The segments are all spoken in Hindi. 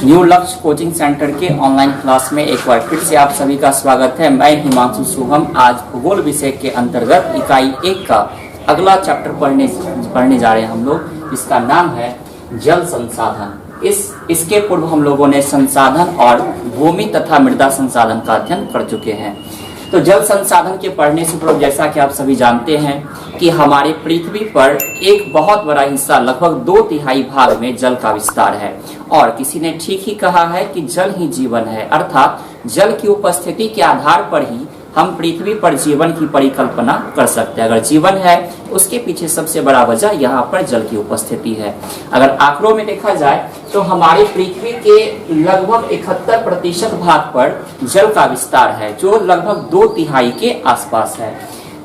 न्यू लक्ष्य कोचिंग सेंटर के ऑनलाइन क्लास में एक बार फिर से आप सभी का स्वागत है। मैं हिमांशु शुभम आज भूगोल विषय के अंतर्गत इकाई 1 का अगला चैप्टर पढ़ने जा रहे हैं हम लोग। इसका नाम है जल संसाधन। इसके पूर्व हम लोगों ने संसाधन और भूमि तथा मृदा संसाधन का अध्ययन कर चुके हैं। तो जल संसाधन के पढ़ने से पूर्व जैसा कि आप सभी जानते हैं कि हमारी पृथ्वी पर एक बहुत बड़ा हिस्सा लगभग 2/3 भाग में जल का विस्तार है और किसी ने ठीक ही कहा है कि जल ही जीवन है, अर्थात जल की उपस्थिति के आधार पर ही हम पृथ्वी पर जीवन की परिकल्पना कर सकते हैं। अगर जीवन है उसके पीछे सबसे बड़ा वजह यहाँ पर जल की उपस्थिति है। अगर आंकड़ों में देखा जाए तो हमारी पृथ्वी के लगभग 71% भाग पर जल का विस्तार है, जो लगभग 2/3 के आसपास है।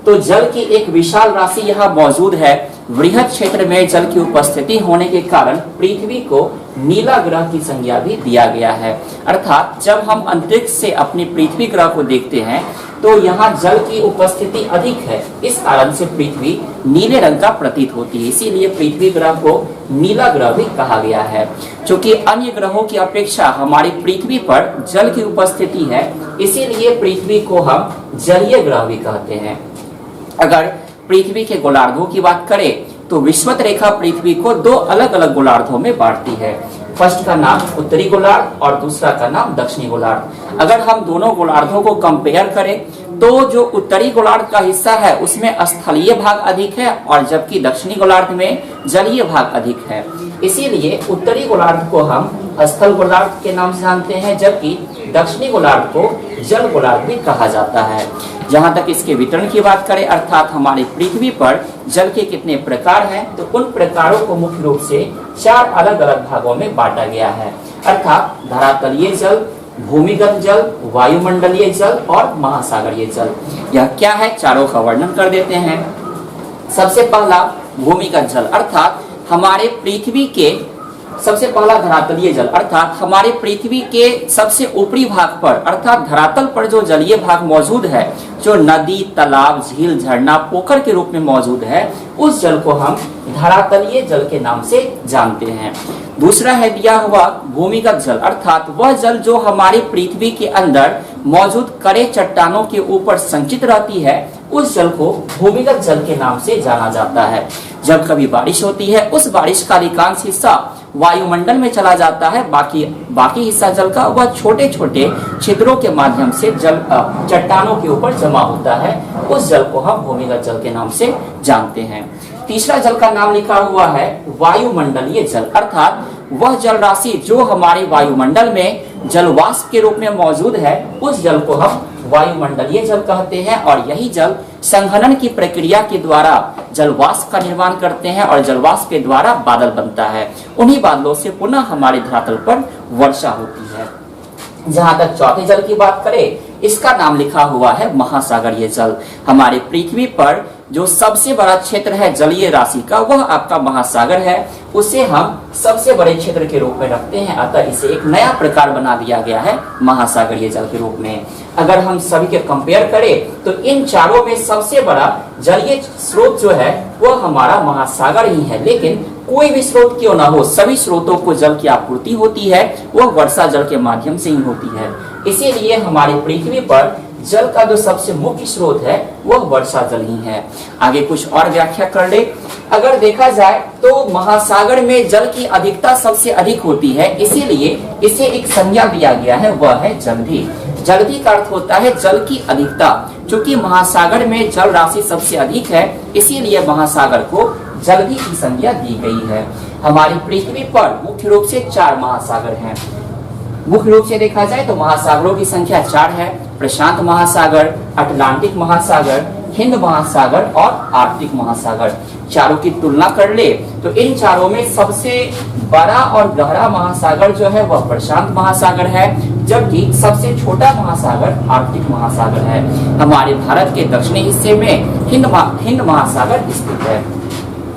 तो जल की एक विशाल राशि यहाँ मौजूद है। वृहद क्षेत्र में जल की उपस्थिति होने के कारण पृथ्वी को नीला ग्रह की संज्ञा भी दिया गया है, अर्थात जब हम अंतरिक्ष से अपनी पृथ्वी ग्रह को देखते हैं तो यहाँ जल की उपस्थिति अधिक है। इस कारण से पृथ्वी नीले रंग का प्रतीत होती है, इसीलिए पृथ्वी ग्रह को नीला ग्रह भी कहा गया है। क्योंकि अन्य ग्रहों की अपेक्षा हमारी पृथ्वी पर जल की उपस्थिति है, इसीलिए पृथ्वी को हम जलीय ग्रह भी कहते हैं। अगर पृथ्वी के गोलार्धों की बात करें तो विषुवत रेखा पृथ्वी को 2 अलग अलग गोलार्धों में बांटती है। फर्स्ट का नाम उत्तरी गोलार्ध और दूसरा का नाम दक्षिणी गोलार्ध। अगर हम दोनों गोलार्धों को कंपेयर करें तो जो उत्तरी गोलार्ध का हिस्सा है उसमें स्थलीय भाग अधिक है और जबकि दक्षिणी गोलार्ध में जलीय भाग अधिक है। इसीलिए उत्तरी गोलार्ध को हम स्थल गोलार्ध के नाम से जानते हैं, जबकि दक्षिणी गोलार्ध को जल गोलार्ध भी कहा जाता है। जहां तक इसके वितरण की बात करें, अर्थात हमारी पृथ्वी पर जल के कितने प्रकार हैं, तो उन प्रकारों को मुख्य रूप से 4 अलग अलग भागों में बांटा गया है, अर्थात धरातलीय जल, भूमिगत जल, वायुमंडलीय जल और महासागरीय जल। यह क्या है, चारों का वर्णन कर देते हैं। सबसे पहला भूमिगत जल, अर्थात हमारे पृथ्वी के सबसे पहला धरातलीय जल, अर्थात हमारे पृथ्वी के सबसे ऊपरी भाग पर अर्थात धरातल पर जो जलीय भाग मौजूद है, जो नदी, तालाब, झील, झरना, पोखर के रूप में मौजूद है, उस जल को हम धरातलीय जल के नाम से जानते हैं। दूसरा है दिया हुआ भूमिगत जल, अर्थात वह जल जो हमारी पृथ्वी के अंदर मौजूद कड़े चट्टानों के ऊपर संचित रहती है, उस जल को भूमिगत जल के नाम से जाना जाता है। जब कभी बारिश होती है उस बारिश का अधिकांश हिस्सा वायुमंडल में चला जाता है, बाकी हिस्सा जल का वह छोटे छोटे छिद्रों के माध्यम से जल चट्टानों के ऊपर जमा होता है, उस जल को हम भूमिगत जल के नाम से जानते हैं। तीसरा जल का नाम लिखा हुआ है वायुमंडलीय जल, अर्थात वह जल राशि जो हमारे वायुमंडल में जलवाष्प के रूप में मौजूद है, उस जल को हम वायुमंडलीय जल कहते हैं और यही जल संघनन की प्रक्रिया के द्वारा जलवाष्प का निर्माण करते हैं और जलवाष्प के द्वारा बादल बनता है। उन्हीं बादलों से पुनः हमारे धरातल पर वर्षा होती है। जहां तक चौथे जल की बात करें, इसका नाम लिखा हुआ है महासागरीय जल। हमारे पृथ्वी पर जो सबसे बड़ा क्षेत्र है जलीय राशि का, वह आपका महासागर है, उसे हम सबसे बड़े क्षेत्र के रूप में रखते हैं, अतः इसे एक नया प्रकार बना दिया गया है महासागरीय जल के रूप में। अगर हम सभी के कंपेयर करें तो इन चारों में सबसे बड़ा जलीय स्रोत जो है वह हमारा महासागर ही है, लेकिन कोई भी स्रोत क्यों ना हो, सभी स्रोतों को जल की आपूर्ति होती है, वह वर्षा जल के माध्यम से ही होती है। इसीलिए हमारी पृथ्वी पर जल का जो सबसे मुख्य स्रोत है वह वर्षा जल ही है। आगे कुछ और व्याख्या कर ले। अगर देखा जाए तो महासागर में जल की अधिकता सबसे अधिक होती है, इसीलिए इसे एक संज्ञा दिया गया है, वह है जलधि। जलधि का अर्थ होता है जल की अधिकता। चूंकि महासागर में जल राशि सबसे अधिक है, इसीलिए महासागर को जलधि की संज्ञा दी गई है। हमारी पृथ्वी पर मुख्य रूप से 4 महासागर हैं। मुख्य रूप से देखा जाए तो महासागरों की संख्या 4 है, प्रशांत महासागर, अटलांटिक महासागर, हिंद महासागर और आर्कटिक महासागर। चारों की तुलना कर ले तो इन चारों में सबसे बड़ा और गहरा महासागर जो है वह प्रशांत महासागर है, जबकि सबसे छोटा महासागर आर्कटिक महासागर है। हमारे भारत के दक्षिणी हिस्से में हिंद महासागर स्थित है।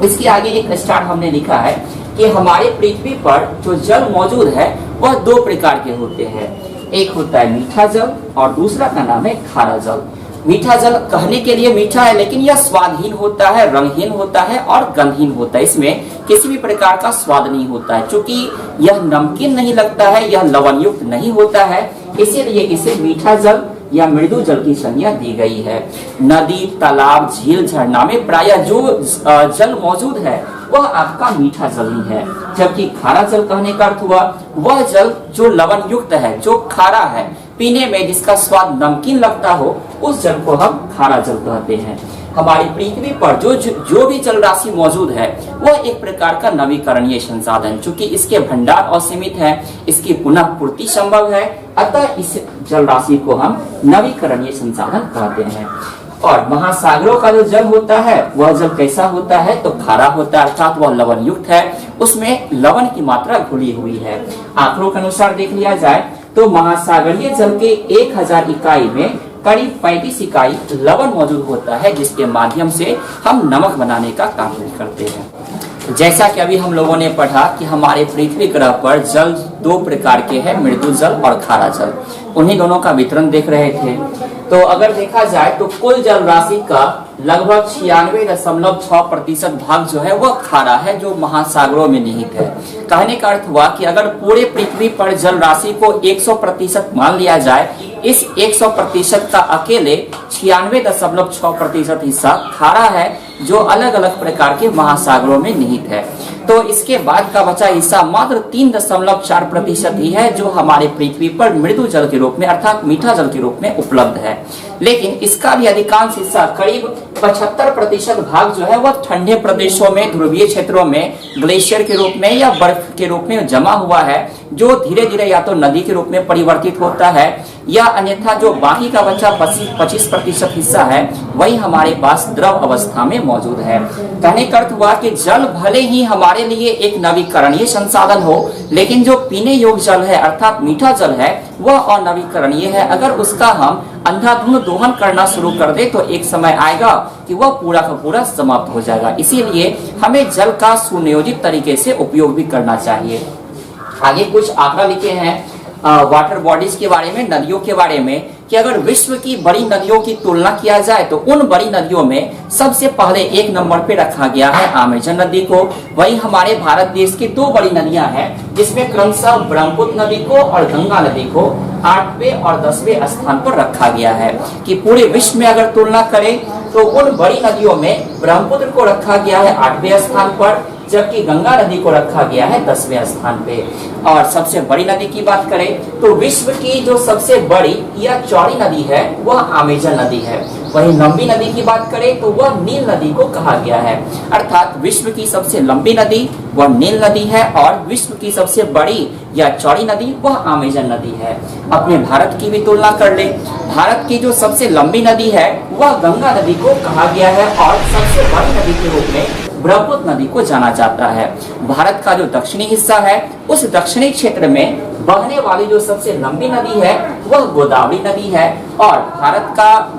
इसके आगे एक स्टार हमने लिखा है कि हमारे पृथ्वी पर जो जल मौजूद है वह 2 प्रकार के होते हैं। एक होता है मीठा जल और दूसरा का नाम है खारा जल। मीठा जल कहने के लिए मीठा है, लेकिन यह स्वादहीन होता है, रंगहीन होता है और गंधहीन होता है। इसमें किसी भी प्रकार का स्वाद नहीं होता है। चूंकि यह नमकीन नहीं लगता है, यह लवण युक्त नहीं होता है, इसीलिए इसे मीठा जल या मृदु जल की संज्ञा दी गई है। नदी, तालाब, झील, झरना में प्रायः जो जल मौजूद है वह आपका मीठा जल ही है। जबकि खारा जल कहने का अर्थ हुआ वह जल जो लवण युक्त है, जो खारा है, पीने में जिसका स्वाद नमकीन लगता हो, उस जल को हम खारा जल कहते हैं। हमारी पृथ्वी पर जो भी जल राशि मौजूद है वह एक प्रकार का नवीकरणीय संसाधन, चूंकि इसके भंडार असीमित है, इसकी पुनः पूर्ति संभव है, अतः इस जल राशि को हम नवीकरणीय संसाधन कहते हैं। और महासागरों का जो जल होता है वह जल कैसा होता है, तो खारा होता है, अर्थात वह लवण युक्त है, उसमें लवण की मात्रा घुली हुई है। आंकड़ों के अनुसार देख लिया जाए तो महासागरीय जल के 1000 इकाई में करीब 35 इकाई लवण मौजूद होता है, जिसके माध्यम से हम नमक बनाने का काम करते हैं। जैसा कि अभी हम लोगों ने पढ़ा कि हमारे पृथ्वी ग्रह पर जल 2 प्रकार के हैं, मृदु जल और खारा जल। उन्हीं दोनों का वितरण देख रहे थे। तो अगर देखा जाए तो कुल जल राशि का लगभग 96.6% भाग जो है वह खारा है, जो महासागरों में निहित है। कहने का अर्थ हुआ कि अगर पूरे पृथ्वी पर जल राशि को 100% मान लिया जाए, इस 100% का अकेले 96.6% हिस्सा खारा है, जो अलग अलग प्रकार के महासागरों में निहित है। तो इसके बाद का बचा हिस्सा मात्र 3.4% ही है, जो हमारे पृथ्वी पर मृदु जल के रूप में अर्थात मीठा जल के रूप में उपलब्ध है। लेकिन इसका भी अधिकांश हिस्सा करीब 75% भाग जो है वह ठंडे प्रदेशों में, ध्रुवीय क्षेत्रों में ग्लेशियर के रूप में या बर्फ के रूप में जमा हुआ है, जो धीरे धीरे या तो नदी के रूप में परिवर्तित होता है या अन्यथा जो बाकी का बचा 25% हिस्सा है वही हमारे पास द्रव अवस्था में मौजूद है। कहने का अर्थ हुआ कि जल भले ही हमारे लिए एक नवीकरणीय संसाधन हो, लेकिन जो पीने योग्य जल है अर्थात मीठा जल है वह अनवीकरणीय है। अगर उसका हम अंधाधुंध दोहन करना शुरू कर दे तो एक समय आएगा कि वह पूरा का पूरा समाप्त हो जाएगा। इसीलिए हमें जल का सुनियोजित तरीके से उपयोग भी करना चाहिए। आगे कुछ आंकड़ा लिखे हैं वाटर बॉडीज के बारे में, नदियों के बारे में, कि अगर विश्व की बड़ी नदियों की तुलना किया जाए तो उन बड़ी नदियों में सबसे पहले 1 नंबर पे रखा गया है अमेजन नदी को। वही हमारे भारत देश की 2 बड़ी नदियां हैं, जिसमें क्रमशः ब्रह्मपुत्र नदी को और गंगा नदी को 8वें और 10वें स्थान पर रखा गया है। कि पूरे विश्व में अगर तुलना करें तो उन बड़ी नदियों में ब्रह्मपुत्र को रखा गया है 8वें स्थान पर, जबकि गंगा नदी को रखा गया है 10वें स्थान पे। और सबसे बड़ी नदी की बात करें तो विश्व की जो सबसे बड़ी या चौड़ी नदी है वह अमेजन नदी है। वहीं लंबी नदी की बात करें तो वह नील नदी को कहा गया है। अर्थात विश्व की सबसे लंबी नदी वह नील नदी है और विश्व की सबसे बड़ी या चौड़ी नदी वह अमेजन नदी है। अपने भारत की भी तुलना कर ले, भारत की जो सबसे लंबी नदी है वह गंगा नदी को कहा गया है और सबसे बड़ी नदी के रूप में ब्रह्मपुत्र नदी को जाना जाता है। भारत का जो दक्षिणी हिस्सा है उस दक्षिणी क्षेत्र में बहने वाली जो सबसे लंबी नदी है वह गोदावरी नदी है। और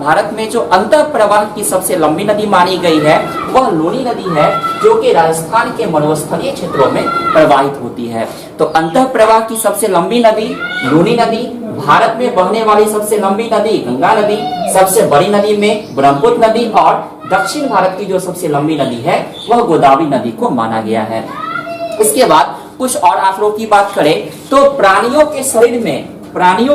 भारत में जो अंतर प्रवाह की सबसे लंबी नदी मानी गई है वह लूनी नदी है, जो कि राजस्थान के मरुस्थलीय क्षेत्रों में प्रवाहित होती है। तो अंतर प्रवाह की सबसे लंबी नदी लूनी नदी, भारत में बहने वाली सबसे लंबी नदी गंगा नदी, सबसे बड़ी नदी में ब्रह्मपुत्र नदी और दक्षिण भारत की जो सबसे लंबी नदी है वह गोदावरी नदी को माना गया है। इसके बाद कुछ और आंकड़ों की बात करें तो प्राणियों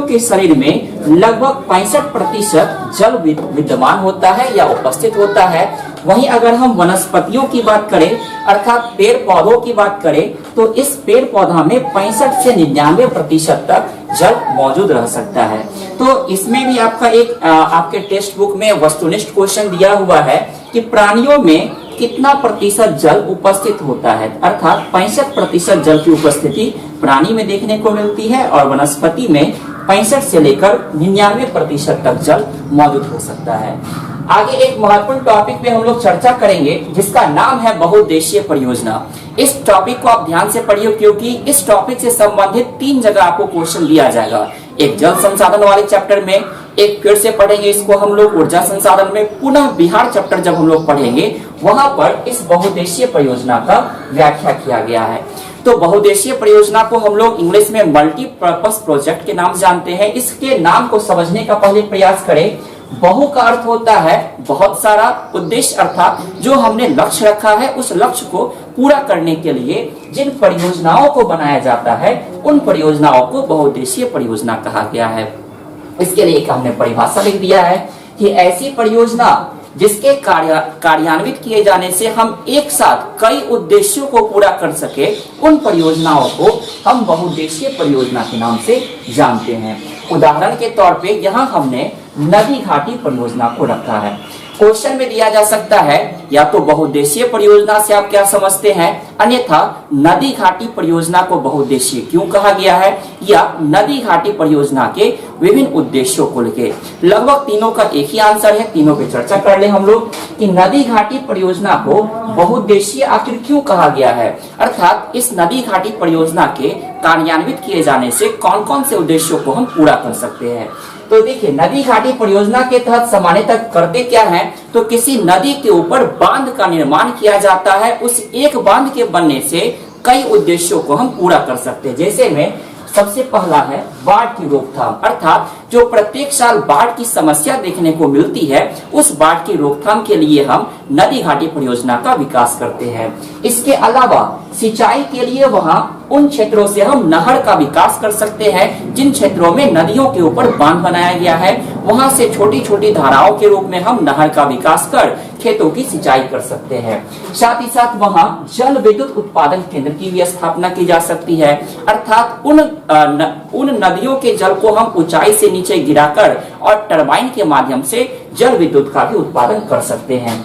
के शरीर में लगभग 65% जल विद्यमान होता है या उपस्थित होता है। वहीं अगर हम वनस्पतियों की बात करें अर्थात पेड़ पौधों की बात करें तो इस पेड़ पौधा में 65 से 99% तक जल मौजूद रह सकता है। तो इसमें भी आपका एक आपके टेक्स्ट बुक में वस्तुनिष्ठ क्वेश्चन दिया हुआ है कि प्राणियों में कितना प्रतिशत जल उपस्थित होता है। अर्थात 65% जल की उपस्थिति प्राणी में देखने को मिलती है और वनस्पति में 65 से लेकर 99% तक जल मौजूद हो सकता है। आगे एक महत्वपूर्ण टॉपिक पे हम लोग चर्चा करेंगे जिसका नाम है बहुउद्देशीय परियोजना। इस टॉपिक को आप ध्यान से पढ़िए क्योंकि इस टॉपिक से संबंधित 3 जगह आपको क्वेश्चन दिया जाएगा। एक जल संसाधन वाले चैप्टर में, एक फिर से पढ़ेंगे इसको हम लोग ऊर्जा संसाधन में, पुनः बिहार चैप्टर जब हम लोग पढ़ेंगे वहां पर इस बहुउद्देशीय परियोजना का व्याख्या किया गया है। तो बहुउद्देशीय परियोजना को हम लोग इंग्लिश में मल्टीपर्पज प्रोजेक्ट के नाम जानते हैं। इसके नाम को समझने का पहले प्रयास करें। बहु का अर्थ होता है बहुत सारा, उद्देश्य अर्थात जो हमने लक्ष्य रखा है उस लक्ष्य को पूरा करने के लिए जिन परियोजनाओं को बनाया जाता है उन परियोजनाओं को बहुउद्देशीय परियोजना कहा गया है। इसके लिए एक हमने परिभाषा लिख दिया है कि ऐसी परियोजना जिसके कार्यान्वित किए जाने से हम एक साथ कई उद्देश्यों को पूरा कर सके, उन परियोजनाओं को हम बहुउद्देशीय परियोजना के नाम से जानते हैं। उदाहरण के तौर पे यहाँ हमने नदी घाटी परियोजना को रखा है। क्वेश्चन में दिया जा सकता है या तो बहुउद्देशीय परियोजना से आप क्या समझते हैं, अन्यथा नदी घाटी परियोजना को बहुउद्देशीय क्यों कहा गया है, या नदी घाटी परियोजना के विभिन्न उद्देश्यों को लेके। लगभग तीनों का एक ही आंसर है, तीनों पे चर्चा कर ले हम लोग कि नदी घाटी परियोजना को बहुउद्देशीय आखिर क्यों कहा गया है, अर्थात इस नदी घाटी परियोजना के कार्यान्वित किए जाने से कौन कौन से उद्देश्यों को हम पूरा कर सकते हैं। तो देखिए, नदी घाटी परियोजना के तहत सामान्यतः करते क्या है, तो किसी नदी के ऊपर बांध का निर्माण किया जाता है। उस एक बांध के बनने से कई उद्देश्यों को हम पूरा कर सकते हैं। जैसे में सबसे पहला है बाढ़ की रोकथाम, अर्थात जो प्रत्येक साल बाढ़ की समस्या देखने को मिलती है, उस बाढ़ की रोकथाम के लिए हम नदी घाटी परियोजना का विकास करते हैं। इसके अलावा सिंचाई के लिए वहां उन क्षेत्रों से हम नहर का विकास कर सकते हैं जिन क्षेत्रों में नदियों के ऊपर बांध बनाया गया है। वहां से छोटी छोटी धाराओं के रूप में हम नहर का विकास कर खेतों की सिंचाई कर सकते हैं। साथ ही साथ वहां जल विद्युत उत्पादन केंद्र की भी स्थापना की जा सकती है, अर्थात उन नदियों के जल को हम ऊंचाई से नीचे गिराकर और टरबाइन के माध्यम से जल विद्युत का भी उत्पादन कर सकते हैं।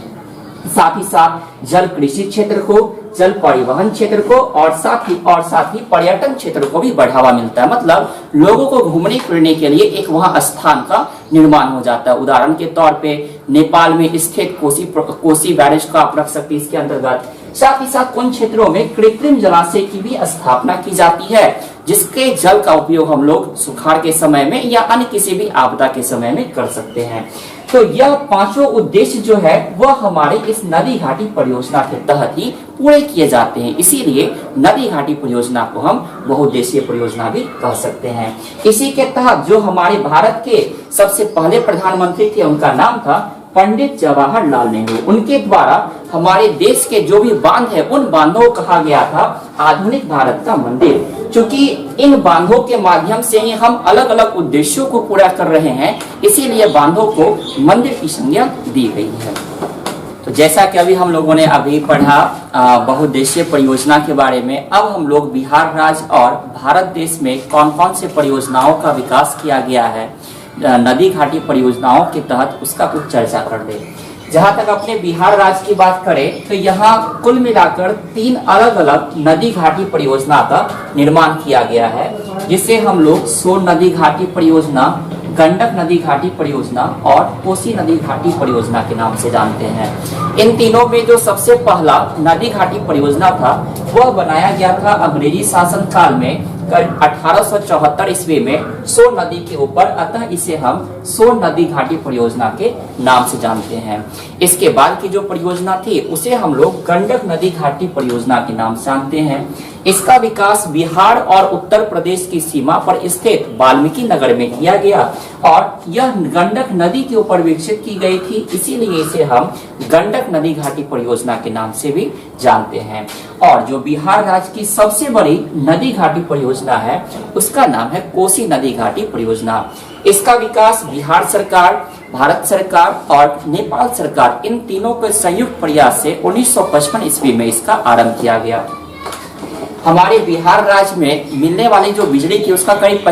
साथ ही साथ जल कृषि क्षेत्र को, जल परिवहन क्षेत्र को और साथ ही पर्यटन क्षेत्र को भी बढ़ावा मिलता है। मतलब लोगों को घूमने फिरने के लिए एक वहां स्थान का निर्माण हो जाता है। उदाहरण के तौर पे नेपाल में स्थित कोसी बैरेज का आप रख सकते हैं इसके अंतर्गत। साथ ही साथ उन क्षेत्रों में कृत्रिम जलाशय की भी स्थापना की जाती है जिसके जल का उपयोग हम लोग सुखाड़ के समय में या अन्य किसी भी आपदा के समय में कर सकते हैं। तो यह पांचों उद्देश्य जो है वह हमारे इस नदी घाटी परियोजना के तहत ही पूरे किए जाते हैं। इसीलिए नदी घाटी परियोजना को हम बहुउद्देशीय परियोजना भी कह सकते हैं। इसी के तहत जो हमारे भारत के सबसे पहले प्रधानमंत्री थे उनका नाम था पंडित जवाहरलाल नेहरू। उनके द्वारा हमारे देश के जो भी बांध है उन बांधों को कहा गया था आधुनिक भारत का मंदिर। क्योंकि इन बांधों के माध्यम से ही हम अलग अलग उद्देश्यों को पूरा कर रहे हैं, इसीलिए बांधों को मंदिर की संज्ञा दी गई है। तो जैसा कि अभी हम लोगों ने अभी पढ़ा बहुउद्देशीय परियोजना के बारे में, अब हम लोग बिहार राज्य और भारत देश में कौन कौन से परियोजनाओं का विकास किया गया है नदी घाटी परियोजनाओं के तहत, उसका कुछ चर्चा कर ले। जहां तक अपने बिहार राज्य की बात करें तो यहाँ कुल मिलाकर 3 अलग अलग नदी घाटी परियोजना का निर्माण किया गया है, जिसे हम लोग सोन नदी घाटी परियोजना, गंडक नदी घाटी परियोजना और कोसी नदी घाटी परियोजना के नाम से जानते हैं। इन तीनों में जो सबसे पहला नदी घाटी परियोजना था वह बनाया गया था अंग्रेजी शासन काल में 1874 ईस्वी में सोन नदी के ऊपर, अतः इसे हम सोन नदी घाटी परियोजना के नाम से जानते हैं। इसके बाद की जो परियोजना थी उसे हम लोग गंडक नदी घाटी परियोजना के नाम से जानते हैं। इसका विकास बिहार और उत्तर प्रदेश की सीमा पर स्थित वाल्मीकि नगर में किया गया और यह गंडक नदी के ऊपर विकसित की गई थी, इसीलिए इसे हम गंडक नदी घाटी परियोजना के नाम से भी जानते हैं। और जो बिहार राज्य की सबसे बड़ी नदी घाटी परियोजना है उसका नाम है कोसी नदी घाटी परियोजना। इसका विकास बिहार सरकार, भारत सरकार और नेपाल सरकार, इन तीनों के संयुक्त प्रयास से 1955 ईस्वी में इसका आरंभ किया गया। हमारे बिहार राज्य में मिलने वाली जो बिजली थी उसका करीब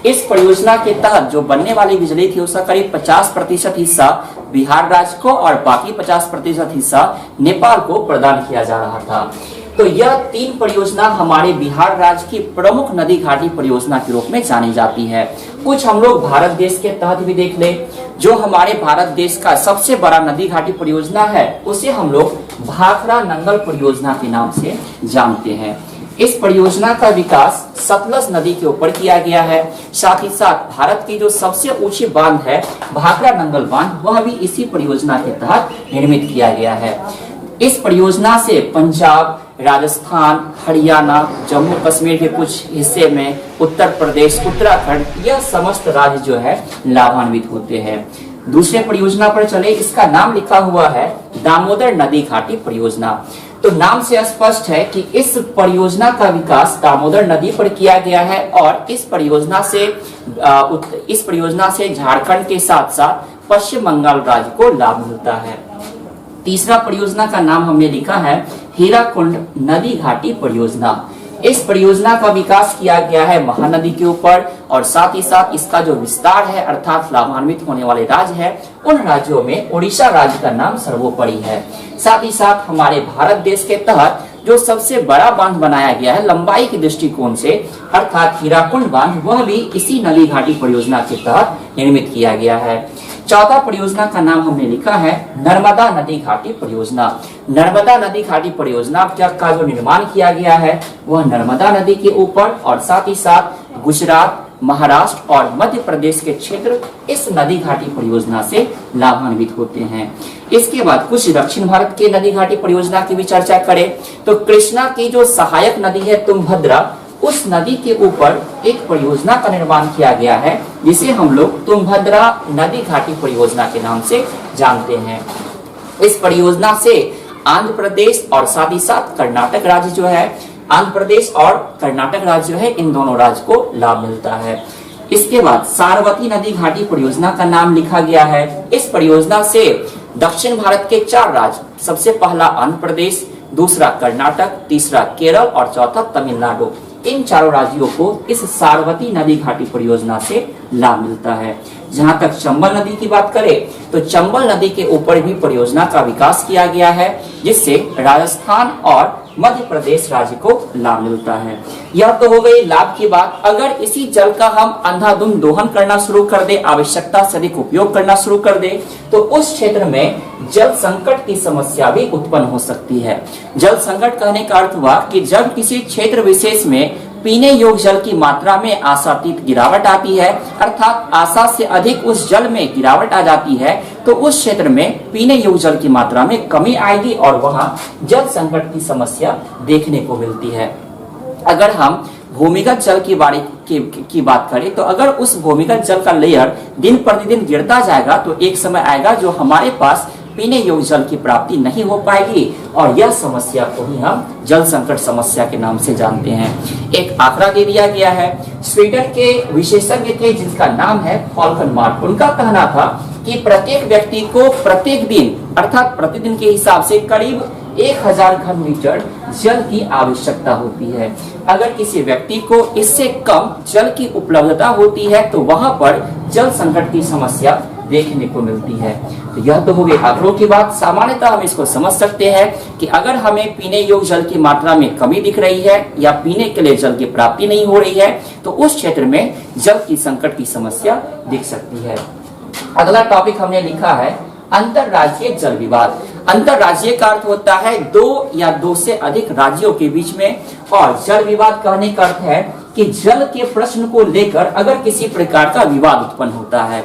इस परियोजना के तहत जो बनने वाली बिजली थी उसका करीब 50% हिस्सा बिहार राज्य को और बाकी 50% हिस्सा नेपाल को प्रदान किया जा रहा था। तो यह 3 परियोजना हमारे बिहार राज्य की प्रमुख नदी घाटी परियोजना के रूप में जानी जाती है। कुछ हम लोग भारत देश के तहत भी देख ले। जो हमारे भारत देश का सबसे बड़ा नदी घाटी परियोजना है उसे हम लोग भाखड़ा नंगल परियोजना के नाम से जानते हैं। इस परियोजना का विकास सतलज नदी के ऊपर किया गया है। साथ ही साथ भारत की जो सबसे ऊंची बांध है भाखड़ा नंगल बांध, वह भी इसी परियोजना के तहत निर्मित किया गया है। इस परियोजना से पंजाब, राजस्थान, हरियाणा, जम्मू कश्मीर के कुछ हिस्से में, उत्तर प्रदेश, उत्तराखंड, यह समस्त राज्य जो है लाभान्वित होते हैं। दूसरे परियोजना पर चले, इसका नाम लिखा हुआ है दामोदर नदी घाटी परियोजना। तो नाम से स्पष्ट है कि इस परियोजना का विकास दामोदर नदी पर किया गया है और इस परियोजना से झारखंड के साथ साथ पश्चिम बंगाल राज्य को लाभ मिलता है। तीसरा परियोजना का नाम हमने लिखा है हीराकुंड नदी घाटी परियोजना। इस परियोजना का विकास किया गया है महानदी के ऊपर और साथ ही साथ इसका जो विस्तार है अर्थात लाभान्वित होने वाले राज्य है उन राज्यों में उड़ीसा राज्य का नाम सर्वोपरि है। साथ ही साथ हमारे भारत देश के तहत जो सबसे बड़ा बांध बनाया गया है लंबाई के दृष्टिकोण से अर्थात हीराकुंड बांध, वह भी इसी नदी घाटी परियोजना के तहत निर्मित किया गया है। चौथा परियोजना का नाम हमने लिखा है नर्मदा नदी घाटी परियोजना। नर्मदा नदी घाटी परियोजना का जो निर्माण किया गया है वह नर्मदा नदी के ऊपर और साथ ही साथ गुजरात, महाराष्ट्र और मध्य प्रदेश के क्षेत्र इस नदी घाटी परियोजना से लाभान्वित होते हैं। इसके बाद कुछ दक्षिण भारत के नदी घाटी परियोजना की भी चर्चा करें तो कृष्णा की जो सहायक नदी है तुंगभद्रा, उस नदी के ऊपर एक परियोजना का निर्माण किया गया है जिसे हम लोग तुंगभद्रा नदी घाटी परियोजना के नाम से जानते हैं। इस परियोजना से आंध्र प्रदेश और साथ ही साथ कर्नाटक राज्य जो है, आंध्र प्रदेश और कर्नाटक राज्य जो है, इन दोनों राज्य को लाभ मिलता है। इसके बाद सारवती नदी घाटी परियोजना का नाम लिखा गया है। इस परियोजना से दक्षिण भारत के 4 राज्य, सबसे पहला आंध्र प्रदेश, दूसरा कर्नाटक, तीसरा केरल और चौथा तमिलनाडु, इन चारों राज्यों को इस सारवती नदी घाटी परियोजना से लाभ मिलता है। जहां तक चंबल नदी की बात करें तो चंबल नदी के ऊपर भी परियोजना का विकास किया गया है जिससे राजस्थान और मध्य प्रदेश राज्य को लाभ मिलता है। यह तो हो गई लाभ की बात। अगर इसी जल का हम अंधाधुंध दोहन करना शुरू कर दे, आवश्यकता से अधिक उपयोग करना शुरू कर दे तो उस क्षेत्र में जल संकट की समस्या भी उत्पन्न हो सकती है। जल संकट कहने का अर्थ हुआ कि जब किसी क्षेत्र विशेष में पीने योग्य जल की मात्रा में आशातीत गिरावट आती है अर्थात आशा से अधिक उस जल में गिरावट आ जाती है तो उस क्षेत्र में पीने योग्य जल की मात्रा में कमी आएगी और वहां जल संकट की समस्या देखने को मिलती है। अगर हम भूमिगत जल की बात करें तो अगर उस भूमिगत जल का लेयर दिन प्रतिदिन गिरता जाएगा तो एक समय आएगा जो हमारे पास पीने योग्य जल की प्राप्ति नहीं हो पाएगी और यह समस्या को ही हम जल संकट समस्या के नाम से जानते हैं। एक आंकड़ा दे दिया गया है। स्वीडन के विशेषज्ञ थे जिनका नाम है फॉल्कनमार्क। उनका कहना था कि प्रत्येक व्यक्ति को प्रत्येक दिन अर्थात प्रतिदिन के हिसाब से करीब 1000 घन मीटर जल की आवश्यकता होती है। अगर किसी व्यक्ति को इससे कम जल की उपलब्धता होती है तो वहां पर जल संकट की समस्या देखने को मिलती है। तो यह तो हो गई आंकड़ों की बात। सामान्यतः हम इसको समझ सकते हैं कि अगर हमें पीने योग्य जल की मात्रा में कमी दिख रही है या पीने के लिए जल की प्राप्ति नहीं हो रही है तो उस क्षेत्र में जल की संकट की समस्या दिख सकती है। अगला टॉपिक हमने लिखा है अंतरराज्यीय जल विवाद। अंतरराज्यीय का अर्थ होता है 2 या 2 से अधिक राज्यों के बीच में और जल विवाद कहने का अर्थ है कि जल के प्रश्न को लेकर अगर किसी प्रकार का विवाद उत्पन्न होता है।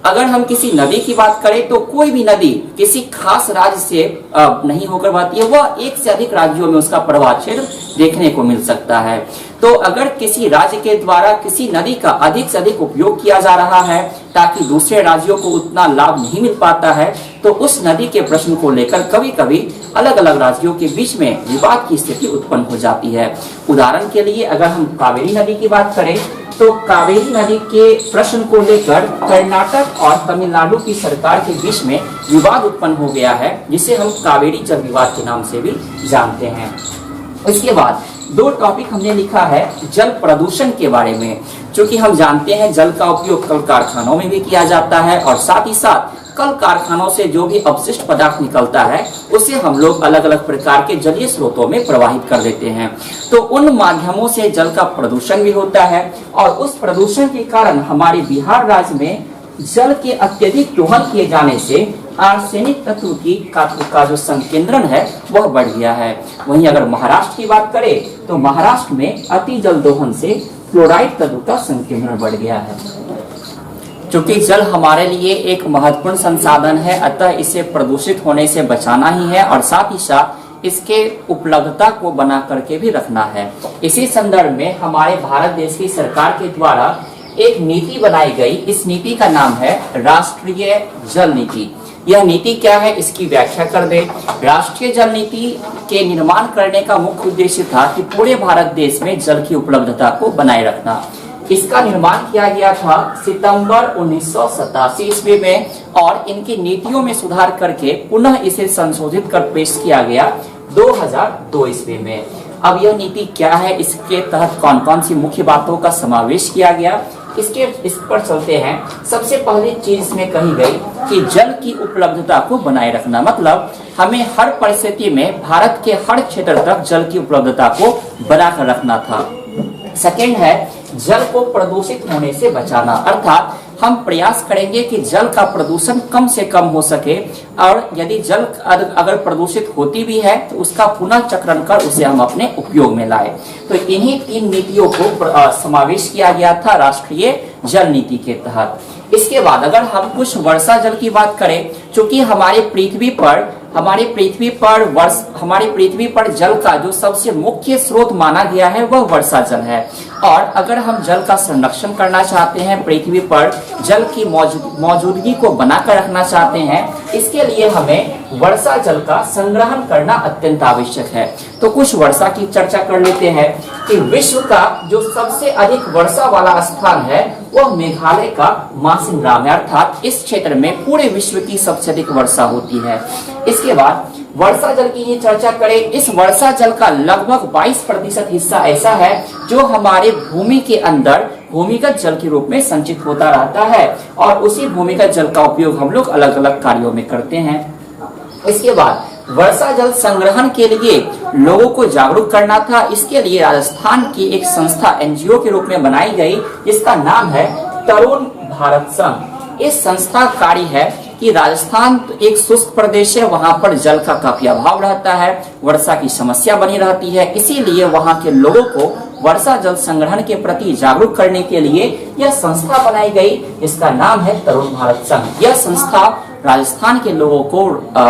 अगर हम किसी नदी की बात करें तो कोई भी नदी किसी खास राज्य से नहीं होकर बहती है, वह 1 से अधिक राज्यों में उसका प्रवाह क्षेत्र देखने को मिल सकता है। तो अगर किसी राज्य के द्वारा किसी नदी का अधिक से अधिक उपयोग किया जा रहा है ताकि दूसरे राज्यों को उतना लाभ नहीं मिल पाता है तो उस नदी के प्रश्न को लेकर कभी कभी अलग अलग राज्यों के बीच में विवाद की स्थिति उत्पन्न हो जाती है। उदाहरण के लिए अगर हम कावेरी नदी की बात करें तो कावेरी नदी के प्रश्न को लेकर कर्नाटक और तमिलनाडु की सरकार के बीच में विवाद उत्पन्न हो गया है जिसे हम कावेरी जल विवाद के नाम से भी जानते हैं। इसके बाद 2 टॉपिक हमने लिखा है जल प्रदूषण के बारे में। क्योंकि हम जानते हैं जल का उपयोग कल कारखानों में भी किया जाता है और साथ ही साथ कल कारखानों से जो भी अपशिष्ट पदार्थ निकलता है उसे हम लोग अलग अलग प्रकार के जलीय स्रोतों में प्रवाहित कर देते हैं। तो उन माध्यमों से जल का प्रदूषण भी होता है और उस प्रदूषण के कारण हमारे बिहार राज्य में जल के अत्यधिक दोहन किए जाने से आर्सेनिक तत्व का जो संकेंद्रण है वह बढ़ गया है। वहीं अगर महाराष्ट्र की बात करें तो महाराष्ट्र में अति जल दोहन से फ्लोराइड तत्व का संकेंद्रण बढ़ गया है। क्योंकि जल हमारे लिए एक महत्वपूर्ण संसाधन है अतः इसे प्रदूषित होने से बचाना ही है और साथ ही साथ इसके उपलब्धता को बना करके भी रखना है। इसी संदर्भ में हमारे भारत देश की सरकार के द्वारा एक नीति बनाई गई। इस नीति का नाम है राष्ट्रीय जल नीति। यह नीति क्या है, इसकी व्याख्या कर दे। राष्ट्रीय जल नीति के निर्माण करने का मुख्य उद्देश्य था कि पूरे भारत देश में जल की उपलब्धता को बनाए रखना। इसका निर्माण किया गया था सितंबर 1987 ईस्वी में और इनकी नीतियों में सुधार करके पुनः इसे संशोधित कर पेश किया गया 2002 ईस्वी में। अब यह नीति क्या है, इसके तहत कौन कौन सी मुख्य बातों का समावेश किया गया, इस पर चलते हैं। सबसे पहली चीज इसमें कही गई कि जल की उपलब्धता को बनाए रखना, मतलब हमें हर परिस्थिति में भारत के हर क्षेत्र तक जल की उपलब्धता को बनाकर रखना था। सेकेंड है जल को प्रदूषित होने से बचाना, अर्थात हम प्रयास करेंगे कि जल का प्रदूषण कम से कम हो सके और यदि जल अगर प्रदूषित होती भी है तो उसका पुनः चक्रण कर उसे हम अपने उपयोग में लाए। तो इन्हीं 3 नीतियों को समावेश किया गया था राष्ट्रीय जल नीति के तहत। इसके बाद अगर हम कुछ वर्षा जल की बात करें, चूंकि हमारी पृथ्वी पर जल का जो सबसे मुख्य स्रोत माना गया है वह वर्षा जल है और अगर हम जल का संरक्षण करना चाहते हैं, पृथ्वी पर जल की मौजूदगी को बनाकर रखना चाहते हैं, इसके लिए हमें वर्षा जल का संग्रहण करना अत्यंत आवश्यक है। तो कुछ वर्षा की चर्चा कर लेते हैं कि विश्व का जो सबसे अधिक वर्षा वाला स्थान है वह मेघालय का मासिनराम है, अर्थात इस क्षेत्र में पूरे विश्व की सबसे अधिक वर्षा होती है। इसके बाद वर्षा जल की ये चर्चा करें, इस वर्षा जल का लगभग 22% हिस्सा ऐसा है जो हमारे भूमि के अंदर भूमिगत जल के रूप में संचित होता रहता है और उसी भूमिगत जल का उपयोग हम लोग अलग अलग कार्यों में करते हैं। इसके बाद वर्षा जल संग्रहण के लिए लोगों को जागरूक करना था। इसके लिए राजस्थान की एक संस्था एनजीओ के रूप में बनाई गई जिसका नाम है तरुण भारत संघ। इस संस्था का कार्य है कि राजस्थान एक शुष्क प्रदेश है, वहां पर जल का काफी अभाव रहता है, वर्षा की समस्या बनी रहती है, इसीलिए वहां के लोगों को वर्षा जल संग्रहण के प्रति जागरूक करने के लिए यह संस्था बनाई गई। इसका नाम है तरुण भारत संघ। यह संस्था राजस्थान के लोगों को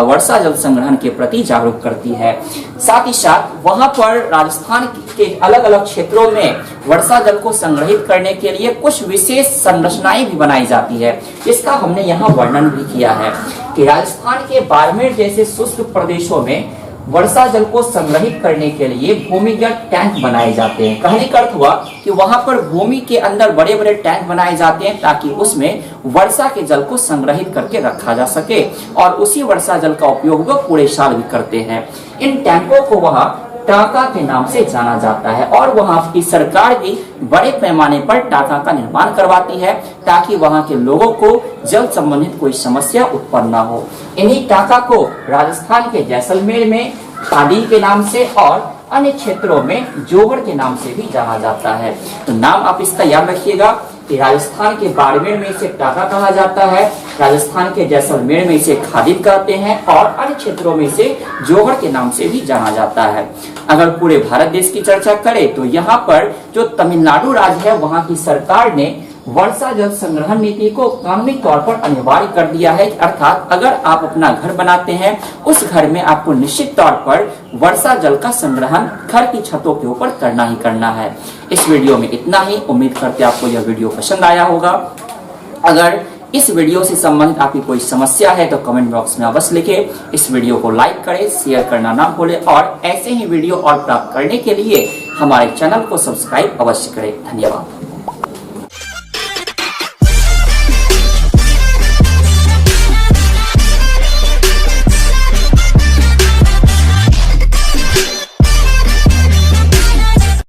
वर्षा जल संग्रहण के प्रति जागरूक करती है। साथ ही साथ वहां पर राजस्थान के अलग अलग क्षेत्रों में वर्षा जल को संग्रहित करने के लिए कुछ विशेष संरचनाएं भी बनाई जाती है, जिसका हमने यहाँ वर्णन भी किया है कि राजस्थान के बाड़मेर जैसे शुष्क प्रदेशों में वर्षा जल को संग्रहित करने के लिए भूमिगत टैंक बनाए जाते हैं। कहने का अर्थ हुआ कि वहां पर भूमि के अंदर बड़े बड़े टैंक बनाए जाते हैं ताकि उसमें वर्षा के जल को संग्रहित करके रखा जा सके और उसी वर्षा जल का उपयोग वो पूरे साल भी करते हैं। इन टैंकों को वहां टाका के नाम से जाना जाता है और वहां की सरकार भी बड़े पैमाने पर टाका का निर्माण करवाती है ताकि वहां के लोगों को जल संबंधित कोई समस्या उत्पन्न न हो। इन्हीं टाका को राजस्थान के जैसलमेर में खादी के नाम से और अन्य क्षेत्रों में जोगड़ के नाम से भी जाना जाता है। तो नाम आप इसका याद रखिएगा कि राजस्थान के बाड़मेर में इसे टाका कहा जाता है, राजस्थान के जैसलमेर में इसे खादिद कहते हैं और अन्य क्षेत्रों में इसे जोगड़ के नाम से भी जाना जाता है। अगर पूरे भारत देश की चर्चा करें तो यहाँ पर जो तमिलनाडु राज्य है वहां की सरकार ने वर्षा जल संग्रहण नीति को कानूनी तौर पर अनिवार्य कर दिया है, अर्थात अगर आप अपना घर बनाते हैं उस घर में आपको निश्चित तौर पर वर्षा जल का संग्रहण घर की छतों के ऊपर करना ही करना है। इस वीडियो में इतना ही। उम्मीद करते आपको यह वीडियो पसंद आया होगा। अगर इस वीडियो से संबंधित आपकी कोई समस्या है तो कमेंट बॉक्स में अवश्य लिखें। इस वीडियो को लाइक करें, शेयर करना ना भूलें और ऐसे ही वीडियो और प्राप्त करने के लिए हमारे चैनल को सब्सक्राइब अवश्य करें। धन्यवाद।